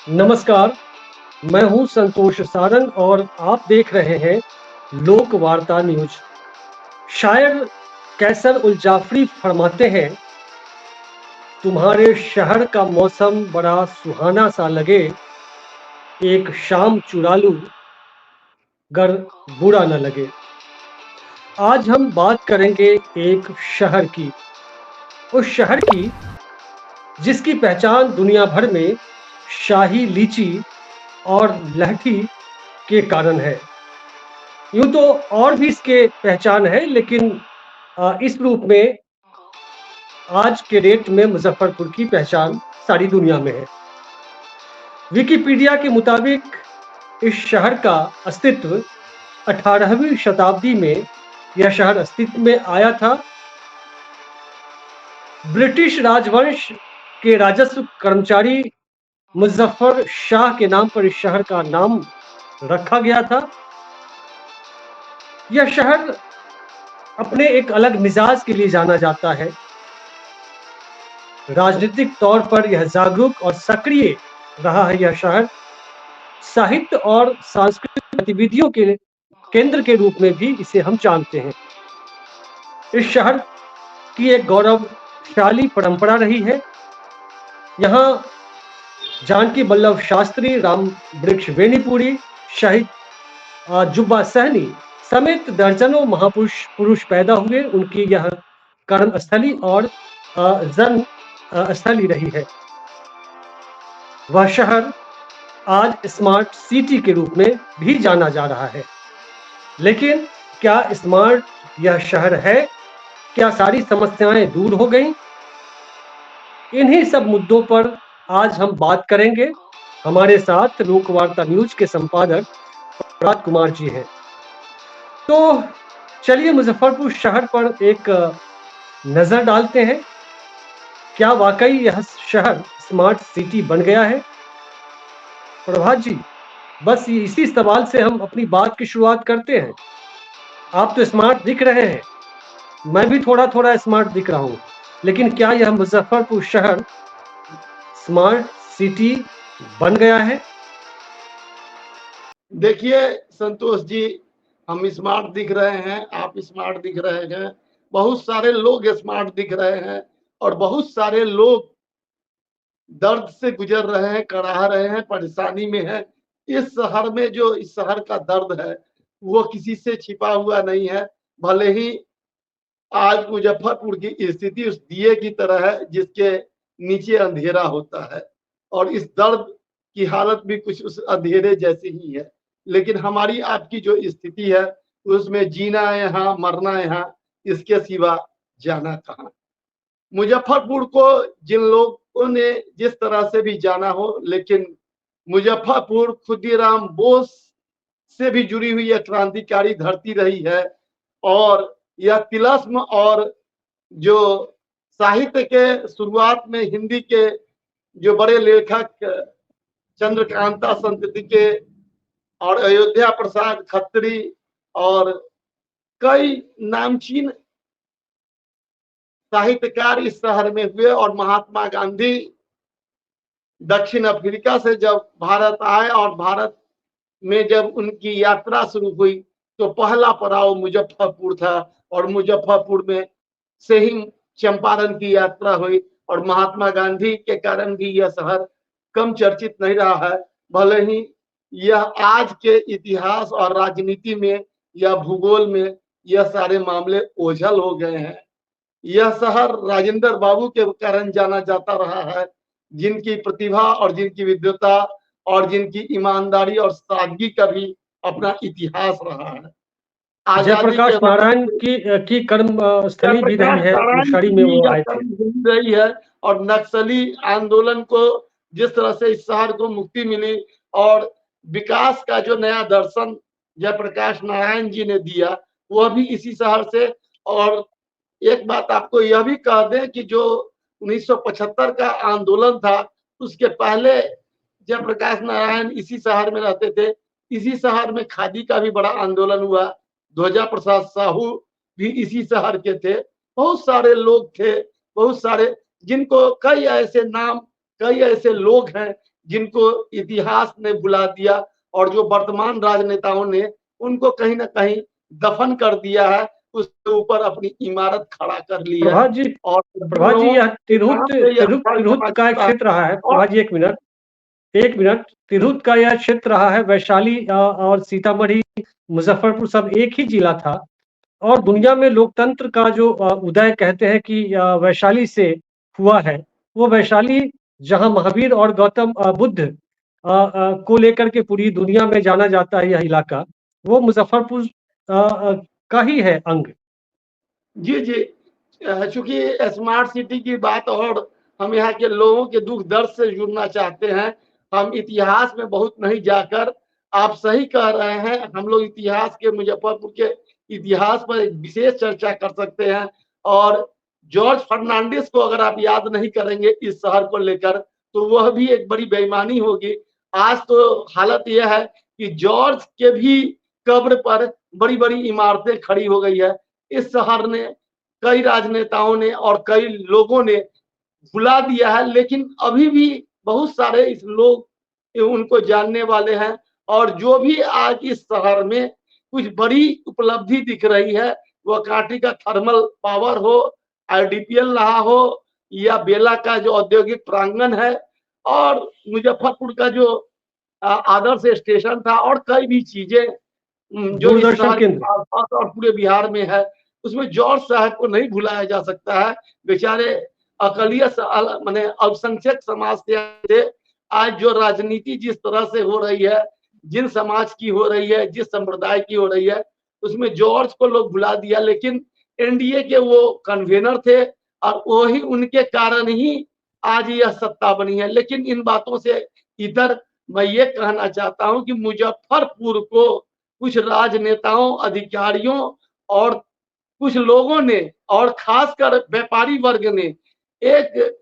नमस्कार, मैं हूँ संतोष सारंग और आप देख रहे हैं लोक वार्ता न्यूज। शायर कैसर उल जाफरी फरमाते हैं, तुम्हारे शहर का मौसम बड़ा सुहाना सा लगे, एक शाम चुरा लूं, गर बुरा न लगे। आज हम बात करेंगे एक शहर की, उस शहर की जिसकी पहचान दुनिया भर में शाही लीची और लहठी के कारण है। यूं तो और भी इसके पहचान है, लेकिन इस रूप में आज के डेट में मुजफ्फरपुर की पहचान सारी दुनिया में है। विकिपीडिया के मुताबिक इस शहर का अस्तित्व 18वीं शताब्दी में यह शहर अस्तित्व में आया था। ब्रिटिश राजवंश के राजस्व कर्मचारी मुजफ्फर शाह के नाम पर इस शहर का नाम रखा गया था। यह शहर अपने एक अलग मिजाज के लिए जाना जाता है। राजनीतिक तौर पर यह जागरूक और सक्रिय रहा है। यह शहर साहित्य और सांस्कृतिक गतिविधियों के केंद्र के रूप में भी इसे हम जानते हैं। इस शहर की एक गौरवशाली परंपरा रही है। यहाँ जानकी वल्लभ शास्त्री, राम वृक्ष वेणीपुरी, शहीद जुब्बा सहनी समेत दर्जनों महापुरुष पैदा हुए। उनकी यह कर्मस्थली और जन्म स्थली रही है। वह शहर आज स्मार्ट सिटी के रूप में भी जाना जा रहा है। लेकिन क्या स्मार्ट यह शहर है? क्या सारी समस्याएं दूर हो गई? इन्हीं सब मुद्दों पर आज हम बात करेंगे। हमारे साथ लोकवार्ता न्यूज के संपादक राज कुमार जी हैं। तो चलिए मुजफ्फरपुर शहर पर एक नजर डालते हैं। क्या वाकई यह शहर स्मार्ट सिटी बन गया है? प्रभात जी, बस इसी सवाल से हम अपनी बात की शुरुआत करते हैं। आप तो स्मार्ट दिख रहे हैं, मैं भी थोड़ा थोड़ा स्मार्ट दिख रहा हूँ, लेकिन क्या यह मुजफ्फरपुर शहर स्मार्ट सिटी बन गया है? देखिए संतोष जी, हम स्मार्ट दिख रहे हैं, आप स्मार्ट दिख रहे हैं, बहुत सारे लोग स्मार्ट दिख रहे हैं और बहुत सारे लोग दर्द से गुजर रहे हैं, कराह रहे हैं, परेशानी में है। इस शहर में जो इस शहर का दर्द है वो किसी से छिपा हुआ नहीं है। भले ही आज मुजफ्फरपुर की स्थिति उस दिए की तरह है जिसके नीचे अंधेरा होता है, और इस दर्द की हालत भी कुछ उस अंधेरे जैसी ही है। लेकिन हमारी आपकी जो स्थिति है उसमें जीना यहाँ, मरना यहाँ, इसके सिवा जाना कहाँ। मुजफ्फरपुर को जिन लोगों ने जिस तरह से भी जाना हो, लेकिन मुजफ्फरपुर खुदीराम बोस से भी जुड़ी हुई एक क्रांतिकारी धरती रही है। और यह तिलस्म और जो साहित्य के शुरुआत में हिंदी के जो बड़े लेखक चंद्रकांता संतति के और अयोध्या प्रसाद खत्री और कई नामचीन साहित्यकार इस शहर में हुए, और महात्मा गांधी दक्षिण अफ्रीका से जब भारत आए और भारत में जब उनकी यात्रा शुरू हुई तो पहला पड़ाव मुजफ्फरपुर था, और मुजफ्फरपुर में से ही चंपारण की यात्रा हुई। और महात्मा गांधी के कारण भी यह शहर कम चर्चित नहीं रहा है। भले ही यह आज के इतिहास और राजनीति में या भूगोल में यह सारे मामले ओझल हो गए हैं। यह शहर राजेंद्र बाबू के कारण जाना जाता रहा है, जिनकी प्रतिभा और जिनकी विद्वता और जिनकी ईमानदारी और सादगी का भी अपना इतिहास रहा है। आजादी जयप्रकाश के बाद नारायण की कर्म स्थली भी रही जयप्रकाश है। नारायण उषाढ़ी में की वो यह आए थे। कर्म रही है, और नक्सली आंदोलन को जिस तरह से इस शहर को मुक्ति मिली और विकास का जो नया दर्शन जयप्रकाश नारायण जी ने दिया, वह भी इसी शहर से। और एक बात आपको यह भी कह दें कि जो 1975 का आंदोलन था, उसके पहले जयप्रकाश नारायण इसी शहर में रहते थे। इसी शहर में खादी का भी बड़ा आंदोलन हुआ। ध्वजा प्रसाद साहू भी इसी शहर के थे। बहुत सारे लोग थे, बहुत सारे, जिनको कई ऐसे नाम, कई ऐसे लोग हैं जिनको इतिहास ने भुला दिया और जो वर्तमान राजनेताओं ने उनको कहीं ना कहीं दफन कर दिया है, उसके ऊपर अपनी इमारत खड़ा कर ली है। प्रभात जी, और जिन लोगों यह के नाम से यह स्थल तिरहुत बना का एक चुका है क्षेत्र रहा है। और प्रभात जी, एक मिनट, तिरहुत का यह क्षेत्र रहा है। वैशाली और सीतामढ़ी, मुजफ्फरपुर सब एक ही जिला था। और दुनिया में लोकतंत्र का जो उदय कहते हैं कि वैशाली से हुआ है। वो वैशाली जहां महावीर और गौतम बुद्ध को लेकर के पूरी दुनिया में जाना जाता है, यह इलाका वो मुजफ्फरपुर का ही है अंग। जी जी, चूंकि स्मार्ट सिटी की बात और हम यहाँ के लोगों के दुख दर्द से जुड़ना चाहते हैं, हम इतिहास में बहुत नहीं जाकर, आप सही कह रहे हैं, हम लोग इतिहास के मुजफ्फरपुर के इतिहास पर एक विशेष चर्चा कर सकते हैं। और जॉर्ज फर्नांडिस को अगर आप याद नहीं करेंगे इस शहर को लेकर, तो वह भी एक बड़ी बेईमानी होगी। आज तो हालत यह है कि जॉर्ज के भी कब्र पर बड़ी बड़ी इमारतें खड़ी हो गई है। इस शहर ने कई राजनेताओं ने और कई लोगों ने भुला दिया है, लेकिन अभी भी बहुत सारे इस लोग उनको जानने वाले हैं। और जो भी आज इस शहर में कुछ बड़ी उपलब्धि दिख रही है, वह कांटी का थर्मल पावर हो, आईडीपीएल रहा हो, या बेला का जो औद्योगिक प्रांगण है, और मुजफ्फरपुर का जो आदर्श स्टेशन था, और कई भी चीजें जो इस दूरदर्शन शहर के केंद्र। आसपास और पूरे बिहार में है, उसमें जॉर्ज साहब को नहीं भुलाया जा सकता है। बेचारे अकलियत माने अल्पसंख्यक समाज से थे। आज जो राजनीति जिस तरह से हो रही है, जिन समाज की हो रही है, जिस संप्रदाय की हो रही है, उसमें जॉर्ज को लोग भुला दिया। लेकिन एनडीए के वो कन्वेनर थे और वही उनके कारण ही आज यह सत्ता बनी है। लेकिन इन बातों से इधर मैं ये कहना चाहता हूं कि मुजफ्फरपुर को कुछ राजनेताओं, अधिकारियों और कुछ लोगों ने, और खासकर व्यापारी वर्ग ने, एक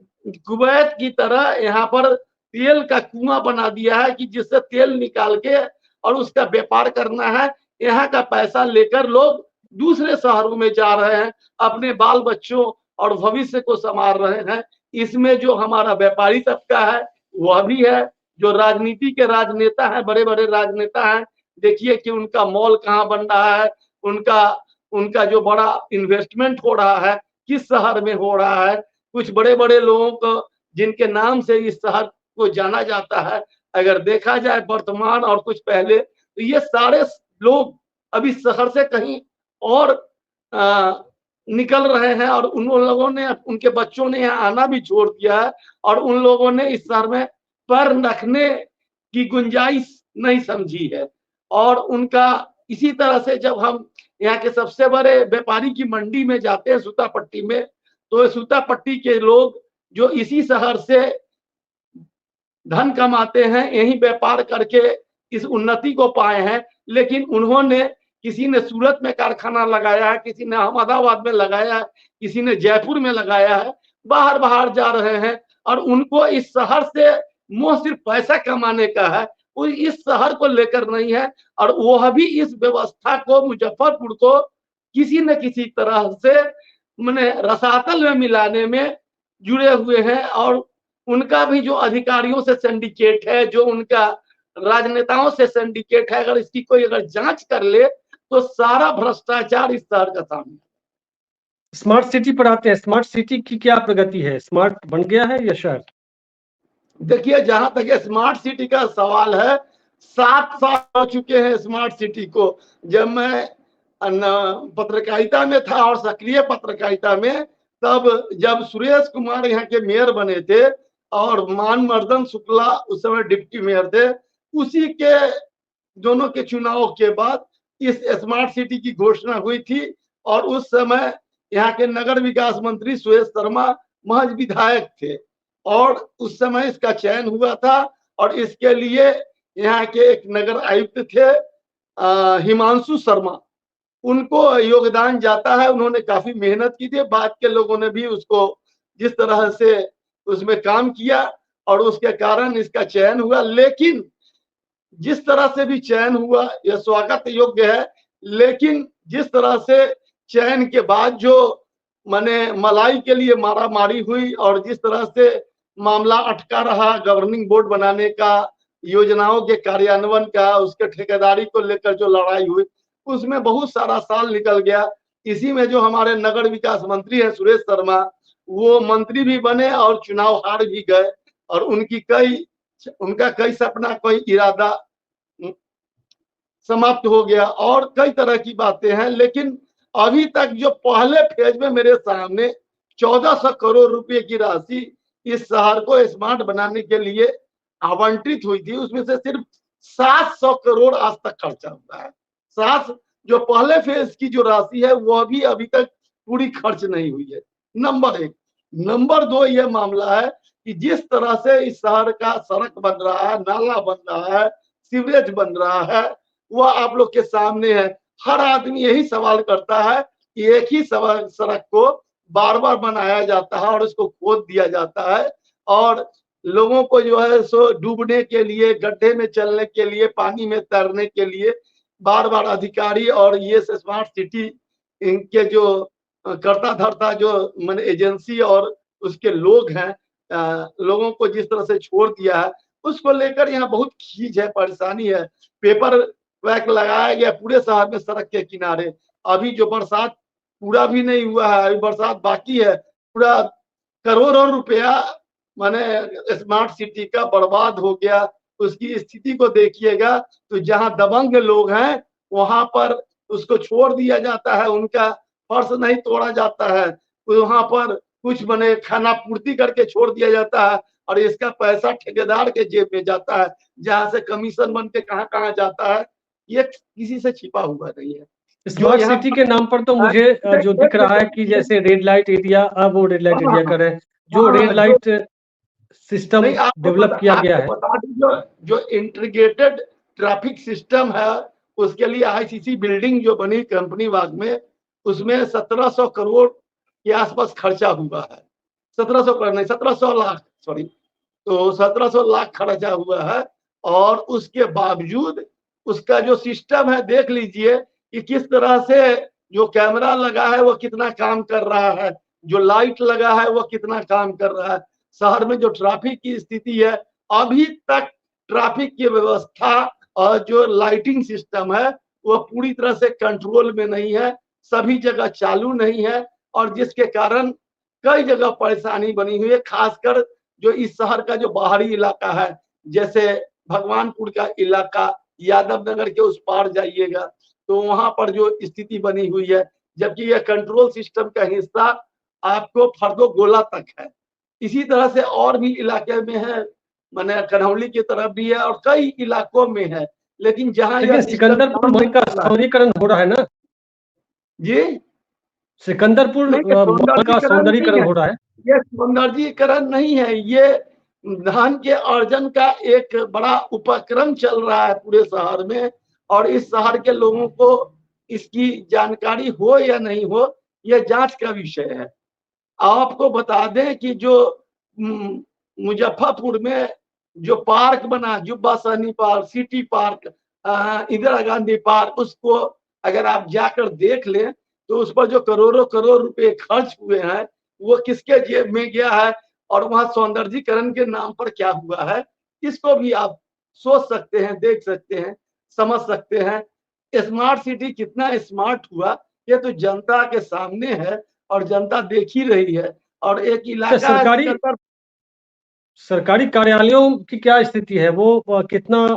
कुवैत की तरह यहाँ पर तेल का कुआं बना दिया है कि जिससे तेल निकाल के और उसका व्यापार करना है। यहाँ का पैसा लेकर लोग दूसरे शहरों में जा रहे हैं, अपने बाल बच्चों और भविष्य को संवार रहे हैं। इसमें जो हमारा व्यापारी तबका है वह भी है, जो राजनीति के राजनेता हैं, बड़े बड़े राजनेता हैं, देखिए कि उनका मॉल कहाँ बन रहा है, उनका उनका जो बड़ा इन्वेस्टमेंट हो रहा है किस शहर में हो रहा है। कुछ बड़े बड़े लोगों को जिनके नाम से इस शहर को जाना जाता है, अगर देखा जाए वर्तमान और कुछ पहले, तो ये सारे लोग अभी शहर से कहीं और निकल रहे हैं। और उन लोगों ने, उनके बच्चों ने यहाँ आना भी छोड़ दिया है, और उन लोगों ने इस शहर में पैर रखने की गुंजाइश नहीं समझी है। और उनका इसी तरह से जब हम यहाँ के सबसे बड़े व्यापारी की मंडी में जाते हैं सूतापट्टी में, तो सूतापट्टी के लोग जो इसी शहर से धन कमाते हैं, यही व्यापार करके इस उन्नति को पाए हैं। लेकिन उन्होंने, किसी ने सूरत में कारखाना लगाया है, किसी ने अहमदाबाद में लगाया है, किसी ने जयपुर में लगाया है, बाहर बाहर जा रहे हैं। और उनको इस शहर से मोह सिर्फ पैसा कमाने का है, वो इस शहर को लेकर नहीं है। और वह भी इस व्यवस्था को, मुजफ्फरपुर को किसी न किसी तरह से मैंने रसातल में मिलाने में जुड़े हुए हैं। और उनका भी जो अधिकारियों से सिंडिकेट है, जो उनका राजनेताओं से सिंडिकेट है, अगर इसकी कोई अगर जांच कर ले तो सारा भ्रष्टाचार इस शहर का सामने। स्मार्ट सिटी पर आते हैं। स्मार्ट सिटी की क्या प्रगति है? स्मार्ट बन गया है यह शहर? देखिए, जहां तक स्मार्ट सिटी का सवाल है, 7 साल हो चुके हैं स्मार्ट सिटी को। जब मैं पत्रकारिता में था और सक्रिय पत्रकारिता में, तब जब सुरेश कुमार यहाँ के मेयर बने थे और मानवर्धन शुक्ला उस समय डिप्टी मेयर थे, उसी के दोनों के चुनाव के बाद इस स्मार्ट सिटी की घोषणा हुई थी। और उस समय यहाँ के नगर विकास मंत्री सुरेश शर्मा महज विधायक थे, और उस समय इसका चयन हुआ था। और इसके लिए यहाँ के एक नगर आयुक्त थे हिमांशु शर्मा, उनको योगदान जाता है। उन्होंने काफी मेहनत की थी, बाद के लोगों ने भी उसको जिस तरह से उसमें काम किया, और उसके कारण इसका चयन हुआ। लेकिन जिस तरह से भी चयन हुआ यह स्वागत योग्य है। लेकिन जिस तरह से चयन के बाद जो माने मलाई के लिए मारा मारी हुई, और जिस तरह से मामला अटका रहा, गवर्निंग बोर्ड बनाने का, योजनाओं के कार्यान्वयन का, उसके ठेकेदारी को लेकर जो लड़ाई हुई, उसमें बहुत सारा साल निकल गया। इसी में जो हमारे नगर विकास मंत्री है सुरेश शर्मा, वो मंत्री भी बने और चुनाव हार भी गए, और उनका कई सपना, कोई इरादा समाप्त हो गया, और कई तरह की बातें हैं। लेकिन अभी तक जो पहले फेज में मेरे सामने 1400 करोड़ रुपए की राशि इस शहर को स्मार्ट बनाने के लिए आवंटित हुई थी, उसमें से सिर्फ 700 करोड़ आज तक खर्चा हुआ है। 7 जो पहले फेज की जो राशि है वह भी अभी तक पूरी खर्च नहीं हुई है। नंबर 1। नंबर 2 यह मामला है कि जिस तरह से इस शहर का सड़क बन रहा है, नाला बन रहा है, सीवरेज बन रहा है, वह आप लोग के सामने है। हर आदमी यही सवाल करता है कि एक ही सड़क को बार बार बनाया जाता है और उसको खोद दिया जाता है, और लोगों को जो है सो डूबने के लिए, गड्ढे में चलने के लिए, पानी में तैरने के लिए बार बार अधिकारी और ये स्मार्ट सिटी इनके जो कर्ता धर्ता जो मैंने एजेंसी और उसके लोग हैं, लोगों को जिस तरह से छोड़ दिया है, उसको लेकर यहाँ बहुत खींच है, परेशानी है। पेपर वैक लगाया गया पूरे शहर में सड़क के किनारे। अभी जो बरसात पूरा भी नहीं हुआ है, अभी बरसात बाकी है, पूरा करोड़ों रुपया माने स्मार्ट सिटी का बर्बाद हो गया। उसकी स्थिति को देखिएगा तो जहां दबंग लोग हैं वहां पर उसको छोड़ दिया जाता है, उनका फर्श नहीं तोड़ा जाता है, वहां पर कुछ बने खाना पूर्ति करके छोड़ दिया जाता है, और इसका पैसा ठेकेदार के जेब में जाता है, जहां से कमीशन बन के कहां कहां जाता है, ये किसी से छिपा हुआ नहीं है। स्मार्ट सिटी के नाम पर तो मुझे जो दिख रहा है कि जैसे रेड लाइट एरिया, अब वो रेड लाइट एरिया कर रहे हैं, जो रेड लाइट सिस्टम नहीं, डेवलप किया गया है। बता दें जो इंटीग्रेटेड ट्रैफिक सिस्टम है, उसके लिए आईसीसी बिल्डिंग जो बनी कंपनी बाग में, उसमें 1700 करोड़ के आसपास खर्चा हुआ है। 1700 करोड़ नहीं, 1700 लाख, सॉरी, तो 1700 लाख खर्चा हुआ है। और उसके बावजूद उसका जो सिस्टम है देख लीजिए कि किस तरह से जो कैमरा लगा है वो कितना काम कर रहा है, जो लाइट लगा है वो कितना काम कर रहा है। शहर में जो ट्रैफिक की स्थिति है, अभी तक ट्रैफिक की व्यवस्था और जो लाइटिंग सिस्टम है वो पूरी तरह से कंट्रोल में नहीं है, सभी जगह चालू नहीं है, और जिसके कारण कई जगह परेशानी बनी हुई है। खासकर जो इस शहर का जो बाहरी इलाका है, जैसे भगवानपुर का इलाका, यादव नगर के उस पार जाइएगा तो वहां पर जो स्थिति बनी हुई है, जबकि यह कंट्रोल सिस्टम का हिस्सा आपको फर्दो गोला तक है। इसी तरह से और भी इलाके में है, माने कन्हौली की तरफ भी है और कई इलाकों में है, लेकिन जहां लेकिन यह सिकंदरपुर मॉल का सौंदर्यीकरण हो रहा है ना जी, सिकंदरपुर नहीं, मॉल का सौंदर्यीकरण नहीं सौंदर्यीकरण है, हो रहा है। ये सौंदर्यीकरण नहीं है, ये धान के अर्जन का एक बड़ा उपक्रम चल रहा है पूरे शहर में, और इस शहर के लोगों को इसकी जानकारी हो या नहीं हो, यह जांच का विषय है। आपको बता दें कि जो मुजफ्फरपुर में जो पार्क बना, Jubba Sahni park, city park, Indira Gandhi park, उसको अगर आप जाकर देख लें तो उस पर जो करोड़ों करोड़ रुपए खर्च हुए हैं वो किसके जेब में गया है, और वहां सौंदर्यीकरण के नाम पर क्या हुआ है, इसको भी आप सोच सकते हैं, देख सकते हैं, समझ सकते हैं। स्मार्ट सिटी कितना स्मार्ट हुआ ये तो जनता के सामने है, और जनता देख ही रही है। और एक इलाका है सिकंदर, सरकारी कार्यालयों की क्या स्थिति है? वो कितना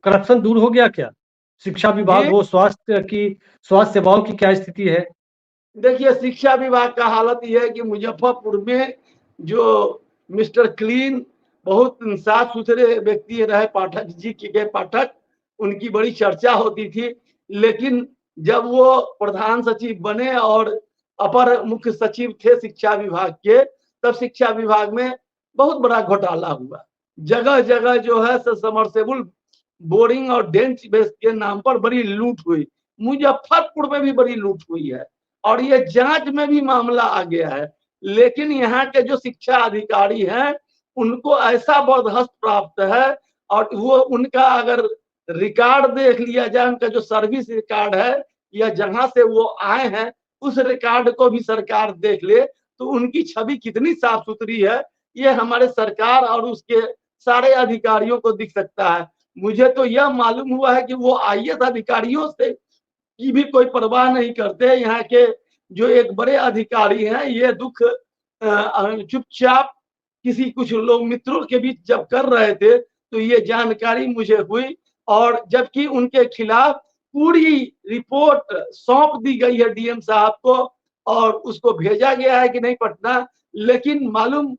करप्शन दूर हो गया क्या? शिक्षा विभाग हो, स्वास्थ्य सेवाओं की क्या स्थिति है? देखिए शिक्षा विभाग का हालत यह है कि मुजफ्फरपुर में जो मिस्टर क्लीन बहुत साफ सुथरे व्यक्ति रहे, पाठक जी के पाठक, उनकी बड़ी चर्चा होती थी, लेकिन जब वो प्रधान सचिव बने और अपर मुख्य सचिव थे शिक्षा विभाग के, तब शिक्षा विभाग में बहुत बड़ा घोटाला हुआ। जगह जगह जो है सबमर्सिबल बोरिंग और डेंच बेस के नाम पर बड़ी लूट हुई। मुजफ्फरपुर में भी बड़ी लूट हुई है और ये जांच में भी मामला आ गया है, लेकिन यहाँ के जो शिक्षा अधिकारी हैं उनको ऐसा बर्दहस्त प्राप्त है, और वो उनका अगर रिकॉर्ड देख लिया जाए, उनका जो सर्विस रिकॉर्ड है या जहां से वो आए हैं उस रिकॉर्ड को भी सरकार देख ले तो उनकी छवि कितनी साफ सुथरी है ये हमारे सरकार और उसके सारे अधिकारियों को दिख सकता है। मुझे तो यह मालूम हुआ है कि वो आईएएस अधिकारियों से की भी कोई परवाह नहीं करते। यहाँ के जो एक बड़े अधिकारी हैं, ये दुख चुपचाप किसी कुछ लोग मित्रों के बीच जब कर रहे थे, तो ये जानकारी मुझे हुई, और जबकि उनके खिलाफ पूरी रिपोर्ट सौंप दी गई है डीएम साहब को, और उसको भेजा गया है कि नहीं पटना, लेकिन मालूम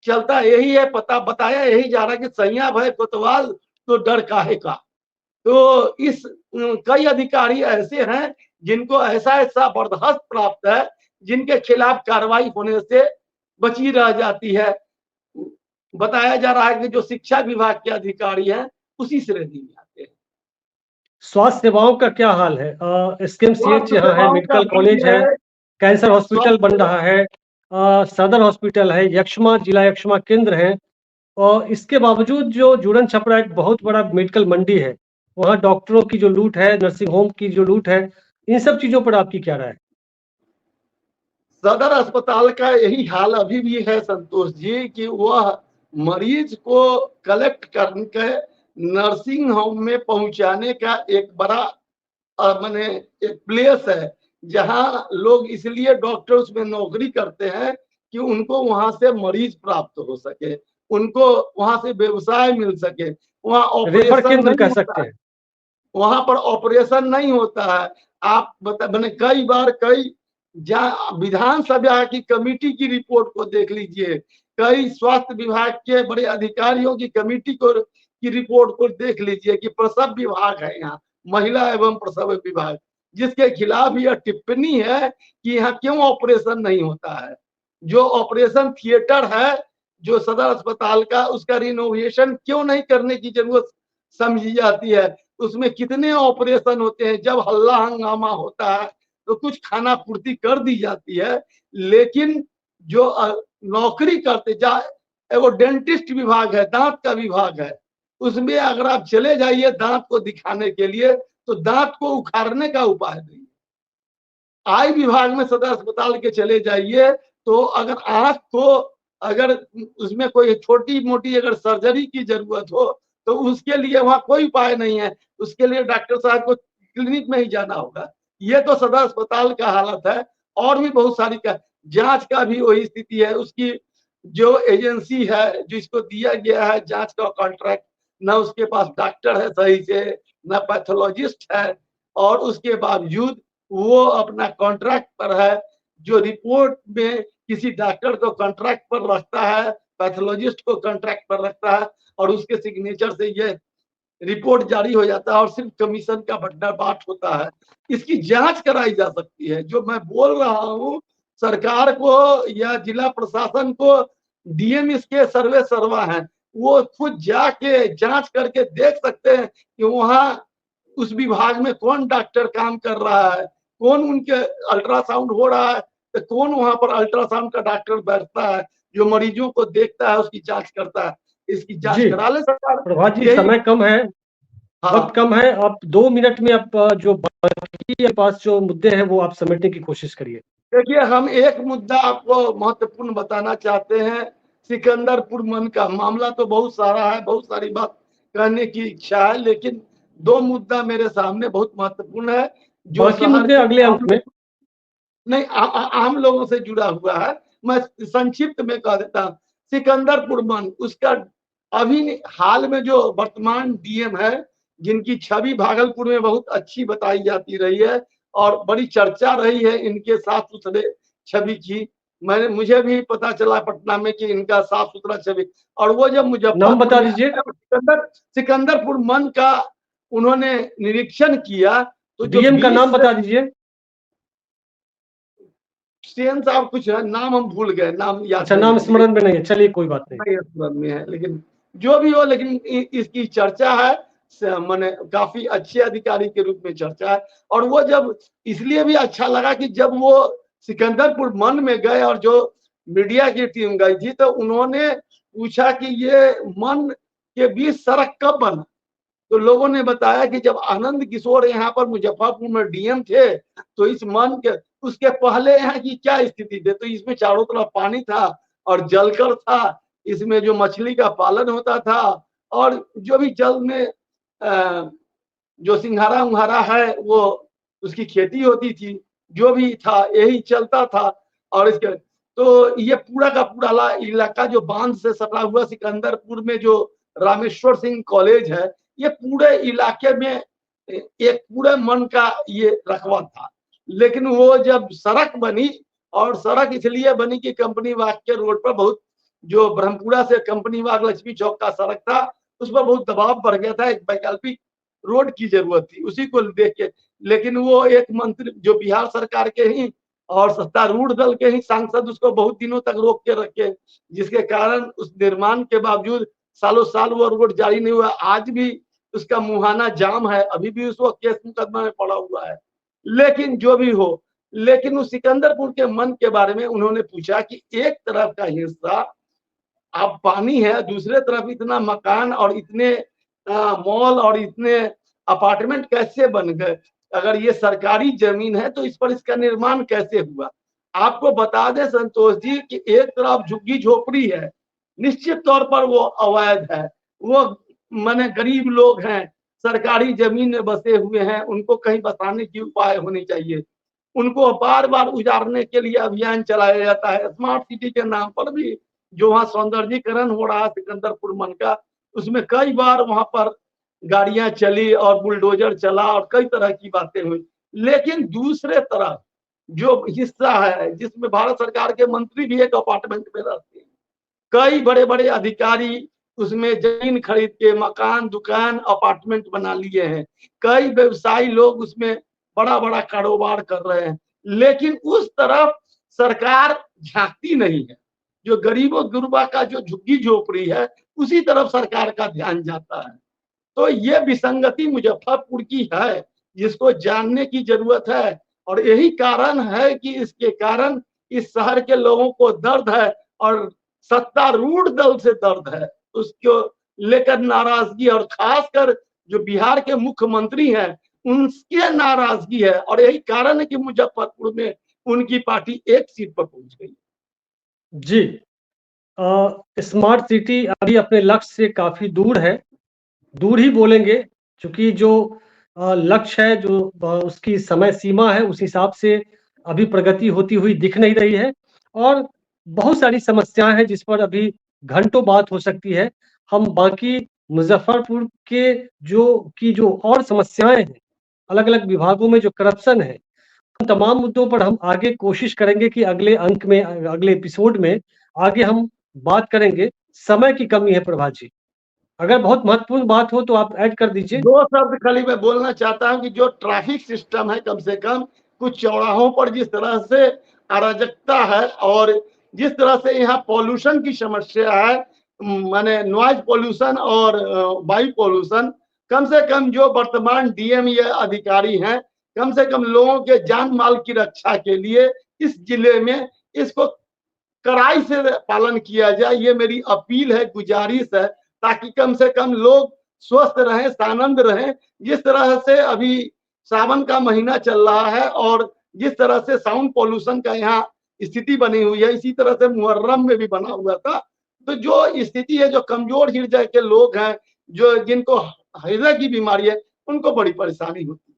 चलता यही है, पता बताया यही जा रहा है कि सैया भय कोतवाल तो डर काहे का। तो इस कई अधिकारी ऐसे हैं जिनको ऐसा ऐसा बर्दाश्त प्राप्त है, जिनके खिलाफ कार्रवाई होने से बची रह जाती है। बताया जा रहा है कि जो शिक्षा विभाग के अधिकारी हैं उसी श्रेणी में आते हैं। स्वास्थ्य सेवाओं का क्या हाल है? एसकेएमसीएच यहाँ है, मेडिकल कॉलेज है, कैंसर हॉस्पिटल बन रहा है, सदर हॉस्पिटल है, यक्ष्मा जिला यक्ष्मा केंद्र है, और इसके बावजूद जो जुड़न छपरा एक बहुत बड़ा मेडिकल मंडी है, वहाँ डॉक्टरों की जो लूट है, नर्सिंग होम की जो लूट है, इन सब चीजों पर आपकी क्या राय है? सदर अस्पताल का यही हाल अभी भी है संतोष जी, कि वह मरीज को कलेक्ट करके नर्सिंग होम में पहुंचाने का एक बड़ा माने एक प्लेस है, जहां लोग इसलिए डॉक्टर उसमें नौकरी करते हैं कि उनको वहां से मरीज प्राप्त हो सके, उनको वहां से व्यवसाय मिल सके। वहां रेफर ऑपरेशन केंद्र नहीं कह होता सकते है, हैं। वहां पर ऑपरेशन नहीं होता है। आप बता मैंने कई बार कई विधानसभा की कमेटी की रिपोर्ट को देख लीजिए, कई स्वास्थ्य विभाग के बड़े अधिकारियों की कमेटी को की रिपोर्ट को देख लीजिए कि प्रसव विभाग है यहाँ, महिला एवं प्रसव विभाग, जिसके खिलाफ यह टिप्पणी है कि यहाँ क्यों ऑपरेशन नहीं होता है। जो ऑपरेशन थिएटर है जो सदर अस्पताल का, उसका रिनोवेशन क्यों नहीं करने की जरूरत समझी जाती है। उसमें कितने ऑपरेशन होते हैं, जब हल्ला हंगामा होता है तो कुछ खाना पूर्ति कर दी जाती है, लेकिन जो नौकरी करते जा वो डेंटिस्ट विभाग है, दांत का विभाग है, उसमें अगर आप चले जाइए दांत को दिखाने के लिए तो दांत को उखाड़ने का उपाय नहीं। आई विभाग में सदर अस्पताल के चले जाइए तो अगर आंख को अगर उसमें कोई छोटी मोटी अगर सर्जरी की जरूरत हो तो उसके लिए वहां कोई उपाय नहीं है, उसके लिए डॉक्टर साहब को क्लिनिक में ही जाना होगा। ये तो सदर अस्पताल का हालत है। और भी बहुत सारी का जांच का भी वही स्थिति है। उसकी जो एजेंसी है जिसको दिया गया है जांच का कॉन्ट्रैक्ट, ना उसके पास डॉक्टर है सही से, ना पैथोलॉजिस्ट है, और उसके बावजूद वो अपना कॉन्ट्रैक्ट पर है। जो रिपोर्ट में किसी डॉक्टर को कॉन्ट्रैक्ट पर रखता है, पैथोलॉजिस्ट को कॉन्ट्रैक्ट पर रखता है, और उसके सिग्नेचर से ये रिपोर्ट जारी हो जाता है और सिर्फ कमीशन का बंटना बाट होता है। इसकी जांच कराई जा सकती है। जो मैं बोल रहा हूँ सरकार को या जिला प्रशासन को, डीएम इसके सर्वे सर्वा हैं, वो खुद जाके जांच करके देख सकते हैं कि वहाँ उस विभाग में कौन डॉक्टर काम कर रहा है, कौन उनके अल्ट्रासाउंड हो रहा है तो कौन वहां पर अल्ट्रासाउंड का डॉक्टर बैठता है जो मरीजों को देखता है, उसकी जांच करता है। इसकी जांच जी करा ले सरकार। प्रभात जी, यही समय कम है, वक्त हाँ, कम है, आप 2 मिनट में आप जो बाकी के पास जो मुद्दे हैं वो आप समेटने की कोशिश करिए। देखिए हम एक मुद्दा आपको महत्वपूर्ण बताना चाहते हैं। सिकंदरपुर मन का मामला तो बहुत सारा है, बहुत सारी बात कहने की इच्छा है, लेकिन दो मुद्दा मेरे सामने बहुत महत्वपूर्ण है जो बाकी शहर मुद्दे के अगले आम अंक में। नहीं आम लोगों से जुड़ा हुआ है। मैं संक्षिप्त में कह देता हूँ। सिकंदरपुर मन उसका अभी हाल में जो वर्तमान डीएम है, जिनकी छवि भागलपुर में बहुत अच्छी बताई जाती रही है और बड़ी चर्चा रही है इनके साफ सुथरे छवि की। मुझे भी पता चला पटना में कि इनका साफ सुथरा छवि, और वो जब नाम मुजफ्फरपुर बता में दीजिए। सिकंदरपुर मन का उन्होंने निरीक्षण किया तो जो डीएम का 20 नाम बता दीजिए। सेन साहब कुछ है, नाम हम भूल गए, नाम याद अच्छा, नहीं नाम है, लेकिन स्मरण में नहीं है, चलिए कोई बात नहीं। नहीं स्मरण में है, लेकिन जो भी हो, लेकिन इसकी चर्चा है, मैंने काफी अच्छे अधिकारी के रूप में चर्चा है। और वो जब इसलिए भी अच्छा लगा कि जब वो सिकंदरपुर मन में गए और जो मीडिया की टीम गई थी तो उन्होंने पूछा कि ये मन के बीच सड़क कब बना। तो लोगों ने बताया कि जब आनंद किशोर यहाँ पर मुजफ्फरपुर में डीएम थे तो इस मन के उसके पहले यहाँ की क्या स्थिति थी, तो इसमें चारों तरफ पानी था और जलकर था। इसमें जो मछली का पालन होता था और जो भी जल में जो सिंघाड़ा उंघाड़ा है वो उसकी खेती होती थी, जो भी था यही चलता था। और इसके तो ये पूरा का पूरा इलाका जो बांध से सटा हुआ सिकंदरपुर में जो रामेश्वर सिंह कॉलेज है, ये पूरे इलाके में एक पूरे मन का ये रकबा था। लेकिन वो जब सड़क बनी, और सड़क इसलिए बनी कि कंपनी बाग के रोड पर बहुत, जो ब्रह्मपुरा से कंपनी बाग लक्ष्मी चौक का सड़क था, उस पर बहुत दबाव बढ़ गया था, एक वैकल्पिक रोड की जरूरत थी, उसी को देख के। लेकिन वो एक मंत्री जो बिहार सरकार के ही और सत्तारूढ़ दल के ही सांसद उसको बहुत दिनों तक रोक के रखे, जिसके कारण उस निर्माण के बावजूद सालों साल वो रोड जारी नहीं हुआ। आज भी उसका मुहाना जाम है, अभी भी उसको केस मुकदमा में पड़ा हुआ है। लेकिन जो भी हो, लेकिन उस सिकंदरपुर के मन के बारे में उन्होंने पूछा कि एक तरफ का हिस्सा अब पानी है, दूसरे तरफ इतना मकान और इतने मॉल और इतने अपार्टमेंट कैसे बन गए? अगर ये सरकारी जमीन है तो इस पर इसका निर्माण कैसे हुआ? आपको बता दें संतोष जी कि एक तरफ झुग्गी झोपड़ी है, निश्चित तौर पर वो अवैध है, वो माने गरीब लोग हैं, सरकारी जमीन में बसे हुए हैं, उनको कहीं बसाने की उपाय होनी चाहिए। उनको बार बार उजाड़ने के लिए अभियान चलाया जाता है। स्मार्ट सिटी के नाम पर भी जो वहाँ सौंदर्यीकरण हो रहा है सिकंदरपुर मन का, उसमें कई बार वहां पर गाड़ियां चली और बुलडोजर चला और कई तरह की बातें हुई। लेकिन दूसरे तरफ जो हिस्सा है जिसमें भारत सरकार के मंत्री भी एक अपार्टमेंट में रहते हैं, कई बड़े बड़े अधिकारी उसमें जमीन खरीद के मकान दुकान अपार्टमेंट बना लिए हैं, कई व्यवसायी लोग उसमें बड़ा बड़ा कारोबार कर रहे हैं। लेकिन उस तरफ सरकार झांकती नहीं है, जो गरीबों गुरबा का जो झुग्गी झोपड़ी है उसी तरफ सरकार का ध्यान जाता है। तो ये विसंगति मुजफ्फरपुर की है, जिसको जानने की जरूरत है। और यही कारण है कि इसके कारण इस शहर के लोगों को दर्द है और सत्तारूढ़ दल से दर्द है, उसको लेकर नाराजगी, और खासकर जो बिहार के मुख्यमंत्री हैं उनकी नाराजगी है। और यही कारण है कि मुजफ्फरपुर में उनकी पार्टी एक सीट पर पहुंच गई। जी, स्मार्ट सिटी अभी अपने लक्ष्य से काफी दूर है, दूर ही बोलेंगे, क्योंकि जो लक्ष्य है, जो उसकी समय सीमा है, उस हिसाब से अभी प्रगति होती हुई दिख नहीं रही है। और बहुत सारी समस्याएं हैं जिस पर अभी घंटों बात हो सकती है। हम बाकी मुजफ्फरपुर के जो और समस्याएं हैं, अलग अलग विभागों में जो करप्शन है, उन तमाम मुद्दों पर हम आगे कोशिश करेंगे कि अगले अंक में, अगले एपिसोड में आगे हम बात करेंगे। समय की कमी है प्रभात जी, अगर बहुत महत्वपूर्ण बात हो तो आप ऐड कर दीजिए। दो शब्द खाली मैं बोलना चाहता हूं कि जो ट्रैफिक सिस्टम है, कम से कम कुछ चौराहों पर जिस तरह से अराजकता है और जिस तरह से यहाँ पॉल्यूशन की समस्या है, माने नॉइज पॉल्यूशन और वायु पॉल्यूशन, कम से कम जो वर्तमान डीएम या अधिकारी हैं, कम से कम लोगों के जान माल की रक्षा के लिए इस जिले में इसको कड़ाई से पालन किया जाए, ये मेरी अपील है, गुजारिश है, ताकि कम से कम लोग स्वस्थ रहें, सानंद रहें। जिस तरह से अभी सावन का महीना चल रहा है और जिस तरह से साउंड पॉल्यूशन का यहाँ स्थिति बनी हुई है, इसी तरह से मुहर्रम में भी बना हुआ था। तो जो स्थिति है, जो कमजोर हृदय के लोग हैं, जो जिनको हृदय की बीमारी है, उनको बड़ी परेशानी होती है।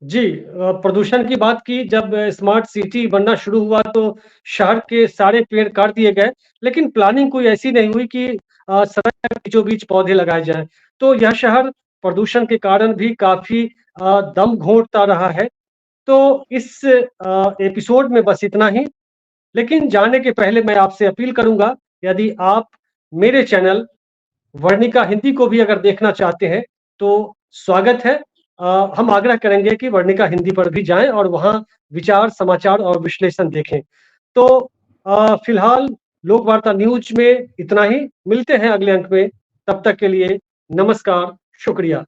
जी, प्रदूषण की बात की, जब स्मार्ट सिटी बनना शुरू हुआ तो शहर के सारे पेड़ काट दिए गए, लेकिन प्लानिंग कोई ऐसी नहीं हुई कि सड़क के बीचों बीच पौधे लगाए जाएं। तो यह शहर प्रदूषण के कारण भी काफी दम घोंटता रहा है। तो इस एपिसोड में बस इतना ही। लेकिन जाने के पहले मैं आपसे अपील करूंगा, यदि आप मेरे चैनल वर्णिका हिंदी को भी अगर देखना चाहते हैं तो स्वागत है। हम आग्रह करेंगे कि वर्णिका हिंदी पर भी जाएं और वहां विचार, समाचार और विश्लेषण देखें। तो फिलहाल लोक वार्ता न्यूज में इतना ही। मिलते हैं अगले अंक में, तब तक के लिए नमस्कार, शुक्रिया।